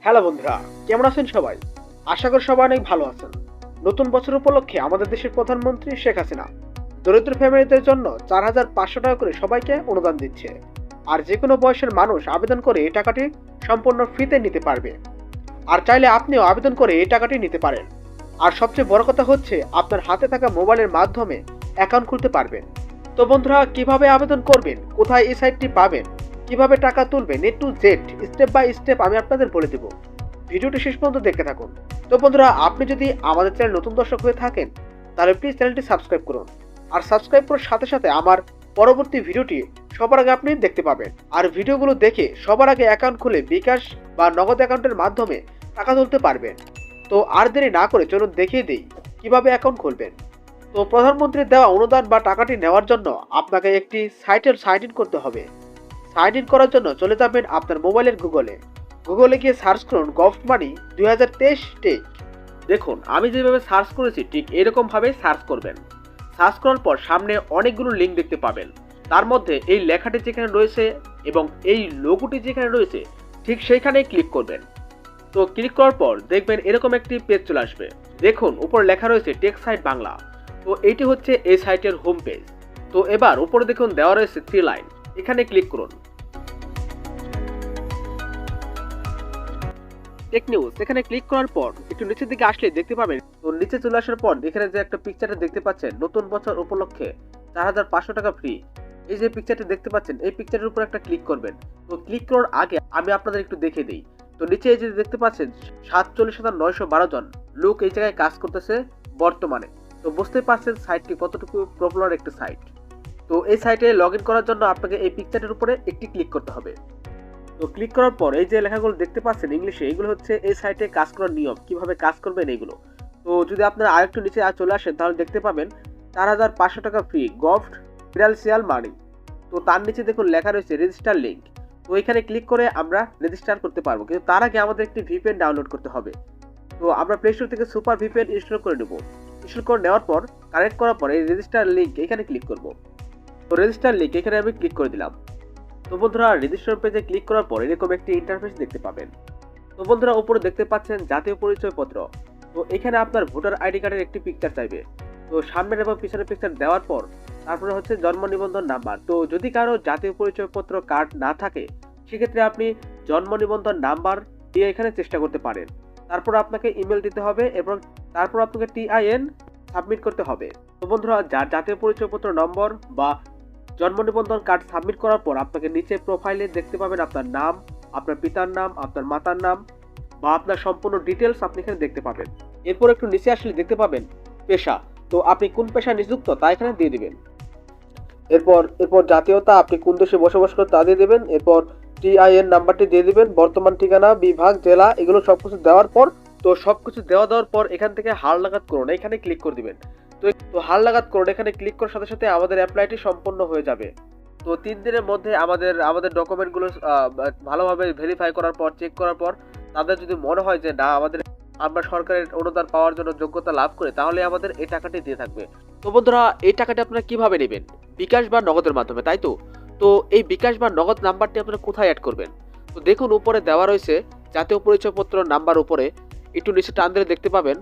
Hello বন্ধুরা, কেমন আছেন সবাই? আশা করি সবাই অনেক ভালো আছেন। নতুন বছর উপলক্ষে আমাদের দেশের প্রধানমন্ত্রী শেখ হাসিনা দরিদ্র ফ্যামিলিদের জন্য 4,500 টাকা করে সবাইকে অনুদান দিচ্ছে। আর যে কোনো বয়সের মানুষ আবেদন করে এই টাকাটি সম্পূর্ণ ফ্রিতে নিতে পারবে। আর চাইলে আপনিও আবেদন করে এই টাকাটি নিতে পারেন। আর সবচেয়ে বড় কথা হচ্ছে আপনার হাতে থাকা মোবাইলের মাধ্যমে অ্যাকাউন্ট খুলতে পারবেন। তো বন্ধুরা, কিভাবে আবেদন করবেন, কোথায় এই সাইটটি পাবেন, কিভাবে টাকা তুলবেন, A to Z step by step আমি আপনাদের বলে দেব। ভিডিওটি শেষ পর্যন্ত দেখতে থাকুন। তো বন্ধুরা, আপনি যদি আমাদের চ্যানেল নতুন দর্শক হয়ে থাকেন তাহলে প্লিজ চ্যানেলটি সাবস্ক্রাইব করুন। আর সাবস্ক্রাইব করার সাথে সাথে আমার পরবর্তী ভিডিওটি সবার আগে আপনি দেখতে পাবেন। আর ভিডিওগুলো দেখে সবার আগে অ্যাকাউন্ট খুলে বিকাশ বা নগদ অ্যাকাউন্টের মাধ্যমে টাকা তুলতে পারবেন। তো আর দেরি না করে চলুন দেখিয়ে দিই কিভাবে অ্যাকাউন্ট খুলবেন। তো প্রধানমন্ত্রীর দেওয়া অনুদান বা টাকাটি নেওয়ার জন্য আপনাকে একটি সাইটে সাইন ইন করতে হবে। সাইন ইন করার জন্য চলে যাবেন আপনার মোবাইলের গুগলে গিয়ে সার্চ করুন গভট মানি 2023 টেক। দেখুন, আমি যেভাবে সার্চ করেছি ঠিক এরকমভাবে সার্চ করবেন। সার্চ করার পর সামনে অনেকগুলো লিঙ্ক দেখতে পাবেন। তার মধ্যে এই লেখাটি যেখানে রয়েছে এবং এই লোগোটি যেখানে রয়েছে ঠিক সেইখানেই ক্লিক করবেন। তো ক্লিক করার পর দেখবেন এরকম একটি পেজ চলে আসবে। দেখুন উপরে লেখা রয়েছে টেক সাইট বাংলা। তো এইটি হচ্ছে এই সাইটের হোম পেজ। তো এবার উপরে দেখুন দেওয়া রয়েছে 3 লাইন, এখানে ক্লিক করুন। টেক নিউজ এখানে ক্লিক করার পর একটু নিচের দিকে আসলে দেখতে পাবেন। তো নিচে চলে আসার পর এখানে যে একটা পিকচারটা দেখতে পাচ্ছেন, নতুন বছর উপলক্ষে 4,500 টাকা ফ্রি, এই যে পিকচারটি দেখতে পাচ্ছেন এই পিকচারের উপর একটা ক্লিক করবেন। তো ক্লিক করার আগে আমি আপনাদের একটু দেখিয়ে দিই। তো নিচে এই যে দেখতে পাচ্ছেন 47,912 জন লোক এই জায়গায় কাজ করতেছে বর্তমানে। তো বুঝতে পারছেন সাইটটি কতটুকু পপুলার একটি সাইট। তো এই সাইটে লগ ইন করার জন্য আপনাকে এই পিকচারের উপরে একটি ক্লিক করতে হবে। তো ক্লিক করার পর এই যে লেখাগুলো দেখতে পাচ্ছেন ইংলিশে, এগুলো হচ্ছে এই সাইটে কাজ করার নিয়ম, কিভাবে কাজ করবেন এইগুলো। তো যদি আপনারা আরেকটু নিচে চলে আসেন তাহলে দেখতে পাবেন 4,500 টাকা ফ্রি গভট মানি। তো তার নিচে দেখুন লেখা রয়েছে রেজিস্টার লিঙ্ক। তো এখানে ক্লিক করে আমরা রেজিস্টার করতে পারবো, কিন্তু তার আগে আমাদের একটি ভিপিএন ডাউনলোড করতে হবে। তো আমরা প্লে স্টোর থেকে সুপার ভিপিএন ইনস্টল করে নেব। ইনস্টল করে নেওয়ার পর কানেক্ট করার পর এই রেজিস্টার লিঙ্ক এখানে ক্লিক করব। তো রেজিস্টার লিঙ্ক এখানে আমি ক্লিক করে দিলাম। তো বন্ধুরা, রেজিস্টার পেজে ক্লিক করার পর এরকম একটি ইন্টারফেস দেখতে পাবেন। তো বন্ধুরা, উপরে দেখতে পাচ্ছেন জাতীয় পরিচয়পত্র। তো এখানে আপনার ভোটার আইডি কার্ডের একটি পিকচার চাইবে। তো সামনের এবং পিছনের পিকচার দেওয়ার পর তারপরে হচ্ছে জন্ম নিবন্ধন নাম্বার। তো যদি কারো জাতীয় পরিচয়পত্র কার্ড না থাকে সেক্ষেত্রে আপনি জন্ম নিবন্ধন নাম্বার দিয়ে এখানে চেষ্টা করতে পারেন। তারপর আপনাকে ইমেল দিতে হবে এবং তারপর আপনাকে টিআইএন সাবমিট করতে হবে। তো বন্ধুরা, যার জাতীয় পরিচয়পত্র নম্বর বা জন্ম নিবন্ধন কার্ড সাবমিট করার পর আপনাকে নিচে প্রোফাইলে দেখতে পাবেন আপনার নাম, আপনার পিতার নাম, আপনার মাতার নাম বা আপনার সম্পূর্ণ ডিটেলস আপনি এখানে দেখতে পাবেন। এরপর একটু নিচে আসলে দেখতে পাবেন পেশা। তো আপনি কোন পেশায় নিযুক্ত তা এখানে দিয়ে দিবেন। এরপর জাতীয়তা, আপনি কোন দেশে বসবাস করেন তা দিয়ে দেবেন। এরপর টিআইএন নাম্বারটি দিয়ে দিবেন, বর্তমান ঠিকানা, বিভাগ, জেলা, এগুলো সবকিছু দেওয়ার পর তো সবকিছু দেওয়ার পর এখান থেকে হাল লাগাত করুন এখানে ক্লিক করে দিবেন। তো হাল লাগাত করুন এখানে ক্লিক করার সাথে সাথে আমাদের অ্যাপ্লাইটি সম্পন্ন হয়ে যাবে। তো 3 দিনের মধ্যে আমাদের ডকুমেন্টগুলো ভালোভাবে ভেরিফাই করার পর, চেক করার পর তাদের যদি মনে হয় যে না আমরা সরকারের অনুদান পাওয়ার জন্য যোগ্যতা লাভ করে, তাহলে আমাদের এই টাকাটি দিয়ে থাকবে। তো বন্ধুরা, এই টাকাটি আপনারা কিভাবে নেবেন? বিকাশ বা নগদের মাধ্যমে, তাই তো? তো এই বিকাশ বা নগদ নাম্বারটি আপনারা কোথায় অ্যাড করবেন? তো দেখুন উপরে দেওয়া রয়েছে জাতীয় পরিচয়পত্র নাম্বার, উপরে একটু নিচে টান দিলে দেখতে পাবেন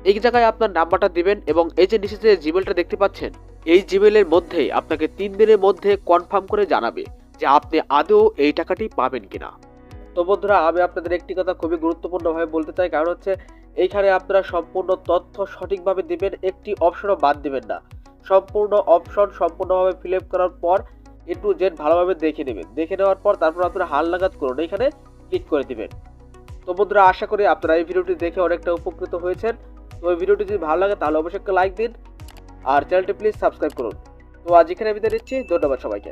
এই জায়গায় আপনার নাম্বারটা দিবেন এবং এই যে নিচে যে জিমেলটা দেখতে পাচ্ছেন এই জিমেলের মধ্যেই আপনাকে 3 দিনের মধ্যে কনফার্ম করে জানাবে যে আপনি আদৌ এই টাকাটি পাবেন কিনা। তো বন্ধুরা, আমি আপনাদের একটি কথা খুবই গুরুত্বপূর্ণভাবে বলতে চাই, কারণ হচ্ছে এইখানে আপনারা সম্পূর্ণ তথ্য সঠিকভাবে দিবেন, একটি অপশনও বাদ দিবেন না। সম্পূর্ণ অপশন সম্পূর্ণভাবে ফিল আপ করার পর এ টু জেড ভালোভাবে দেখে নেবেন। দেখে নেওয়ার পর তারপর আপনারা হাল লাগাত করুন এখানে ক্লিক করে দিবেন। তো বন্ধুরা, আশা করি আপনারা এই ভিডিওটি দেখে অনেকটা উপকৃত হয়েছেন। তো এই ভিডিওটি যদি ভালো লাগে তাহলে অবশ্যই একটা লাইক দিন আর চ্যানেলটি প্লিজ সাবস্ক্রাইব করুন। তো আজ এখানে বিদায় নিচ্ছি, ধন্যবাদ সবাইকে।